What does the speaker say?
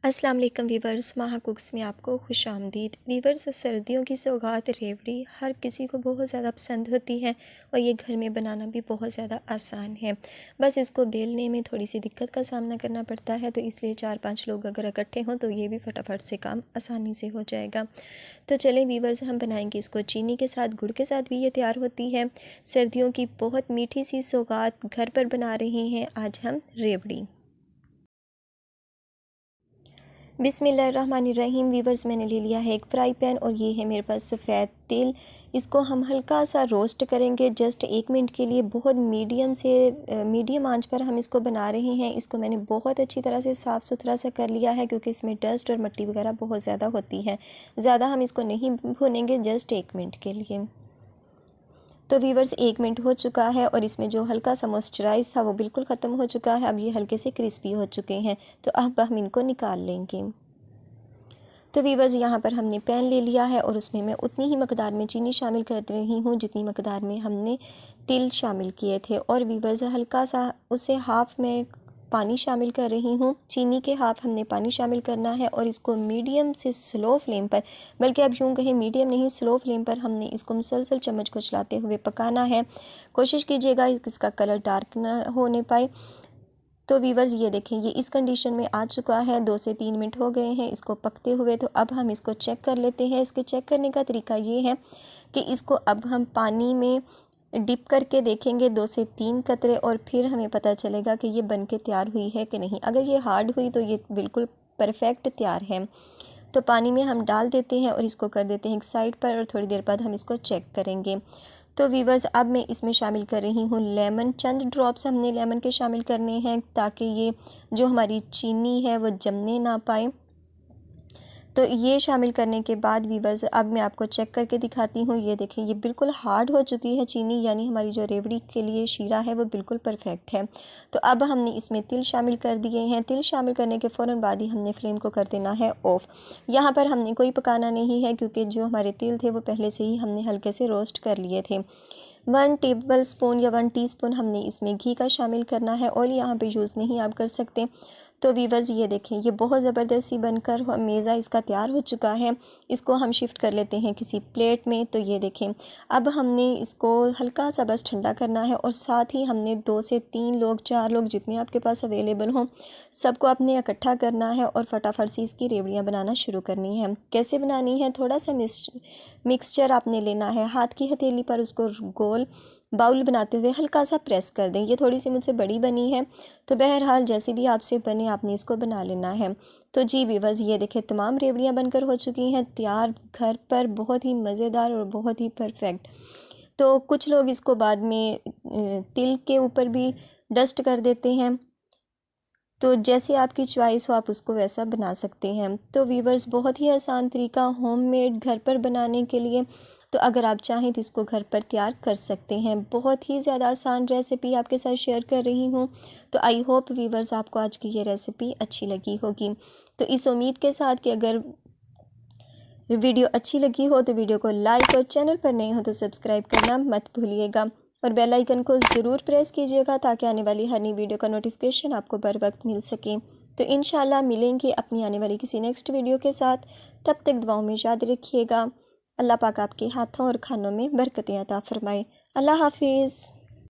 अस्सलाम वालेकुम वीवर्स, माहा कुक्स में आपको खुश आमदीद। वीवर्स, सर्दियों की सौगात रेवड़ी हर किसी को बहुत ज़्यादा पसंद होती है और ये घर में बनाना भी बहुत ज़्यादा आसान है। बस इसको बेलने में थोड़ी सी दिक्कत का सामना करना पड़ता है, तो इसलिए 4-5 लोग अगर इकट्ठे हों तो ये भी फटाफट से काम आसानी से हो जाएगा। तो चलें वीवर्स, हम बनाएंगे इसको चीनी के साथ, गुड़ के साथ भी ये तैयार होती है। सर्दियों की बहुत मीठी सी सौगात घर पर बना रहे हैं आज हम रेवड़ी। बिस्मिल्लाहिर्रहमानिर्रहीम। वीवर्स, मैंने ले लिया है एक फ्राई पैन और ये है मेरे पास सफ़ेद तिल। इसको हम हल्का सा रोस्ट करेंगे जस्ट 1 मिनट के लिए। बहुत मीडियम आंच पर हम इसको बना रहे हैं। इसको मैंने बहुत अच्छी तरह से साफ़ सुथरा सा कर लिया है क्योंकि इसमें डस्ट और मिट्टी वगैरह बहुत ज़्यादा होती है। ज़्यादा हम इसको नहीं भूनेंगे, जस्ट 1 मिनट के लिए। तो वीवर्स, 1 मिनट हो चुका है और इसमें जो हल्का सा मॉइस्चराइज़ था वो बिल्कुल ख़त्म हो चुका है। अब ये हल्के से क्रिस्पी हो चुके हैं, तो अब हम इनको निकाल लेंगे। तो वीवर्स, यहाँ पर हमने पैन ले लिया है और उसमें मैं उतनी ही मकदार में चीनी शामिल कर रही हूँ जितनी मकदार में हमने तिल शामिल किए थे। और वीवर्स, हल्का सा उससे हाफ़ में पानी शामिल कर रही हूँ। चीनी के हाफ़ हमने पानी शामिल करना है और इसको मीडियम से स्लो फ्लेम पर, बल्कि अब यूँ कहें मीडियम नहीं स्लो फ्लेम पर हमने इसको मुसलसल चम्मच को चलाते हुए पकाना है। कोशिश कीजिएगा इसका कलर डार्क ना होने पाए। तो वीवर्स, ये देखें, ये इस कंडीशन में आ चुका है। 2 से 3 मिनट हो गए हैं इसको पकते हुए। तो अब हम इसको चेक कर लेते हैं। इसके चेक करने का तरीका ये है कि इसको अब हम पानी में डिप करके देखेंगे 2 से 3 कतरे, और फिर हमें पता चलेगा कि ये बन के तैयार हुई है कि नहीं। अगर ये हार्ड हुई तो ये बिल्कुल परफेक्ट तैयार है। तो पानी में हम डाल देते हैं और इसको कर देते हैं एक साइड पर, और थोड़ी देर बाद हम इसको चेक करेंगे। तो वीवर्स, अब मैं इसमें शामिल कर रही हूँ लेमन। चंद ड्रॉप्स हमने लेमन के शामिल करने हैं ताकि ये जो हमारी चीनी है वो जमने ना पाए। तो ये शामिल करने के बाद वीवर्स, अब मैं आपको चेक करके दिखाती हूँ। ये देखें, ये बिल्कुल हार्ड हो चुकी है चीनी, यानी हमारी जो रेवड़ी के लिए शीरा है वो बिल्कुल परफेक्ट है। तो अब हमने इसमें तिल शामिल कर दिए हैं। तिल शामिल करने के फ़ौरन बाद ही हमने फ्लेम को कर देना है ऑफ़। यहाँ पर हमने कोई पकाना नहीं है क्योंकि जो हमारे तिल थे वो पहले से ही हमने हल्के से रोस्ट कर लिए थे। 1 टेबल स्पून या 1 टीस्पून हमने इसमें घी का शामिल करना है। ऑयल यहाँ पे यूज़ नहीं आप कर सकते। तो वीवर्स, ये देखें, ये बहुत ज़बरदस्त सी बनकर मेज़ा इसका तैयार हो चुका है। इसको हम शिफ्ट कर लेते हैं किसी प्लेट में। तो ये देखें, अब हमने इसको हल्का सा बस ठंडा करना है और साथ ही हमने 2 से 3 लोग, 4 लोग, जितने आपके पास अवेलेबल हों, सबको अपने इकट्ठा करना है और फटाफट से इसकी रेवड़ियाँ बनाना शुरू करनी है। कैसे बनानी है? थोड़ा सा मिक्सचर आपने लेना है, हाथ की हथेली पर उसको गोल बाउल बनाते हुए हल्का सा प्रेस कर दें। ये थोड़ी सी मुझसे बड़ी बनी है, तो बहरहाल जैसी भी आपसे बने आपने इसको बना लेना है। तो जी वीवर्स, ये देखें, तमाम रेवड़ियाँ बनकर हो चुकी हैं तैयार घर पर, बहुत ही मज़ेदार और बहुत ही परफेक्ट। तो कुछ लोग इसको बाद में तिल के ऊपर भी डस्ट कर देते हैं। तो जैसे आपकी चॉइस हो आप उसको वैसा बना सकते हैं। तो वीवर्स, बहुत ही आसान तरीका होममेड घर पर बनाने के लिए। तो अगर आप चाहें तो इसको घर पर तैयार कर सकते हैं। बहुत ही ज़्यादा आसान रेसिपी आपके साथ शेयर कर रही हूँ। तो आई होप वीवर्स आपको आज की ये रेसिपी अच्छी लगी होगी। तो इस उम्मीद के साथ कि अगर वीडियो अच्छी लगी हो तो वीडियो को लाइक, और चैनल पर नए हो तो सब्सक्राइब करना मत भूलिएगा, और बेल आइकन को ज़रूर प्रेस कीजिएगा ताकि आने वाली हर नई वीडियो का नोटिफिकेशन आपको बर वक्त मिल सके। तो इंशाल्लाह मिलेंगे अपनी आने वाली किसी नेक्स्ट वीडियो के साथ। तब तक दुआओं में याद रखिएगा। अल्लाह पाक आपके हाथों और खानों में बरकतें अता फरमाए। अल्लाह हाफिज़।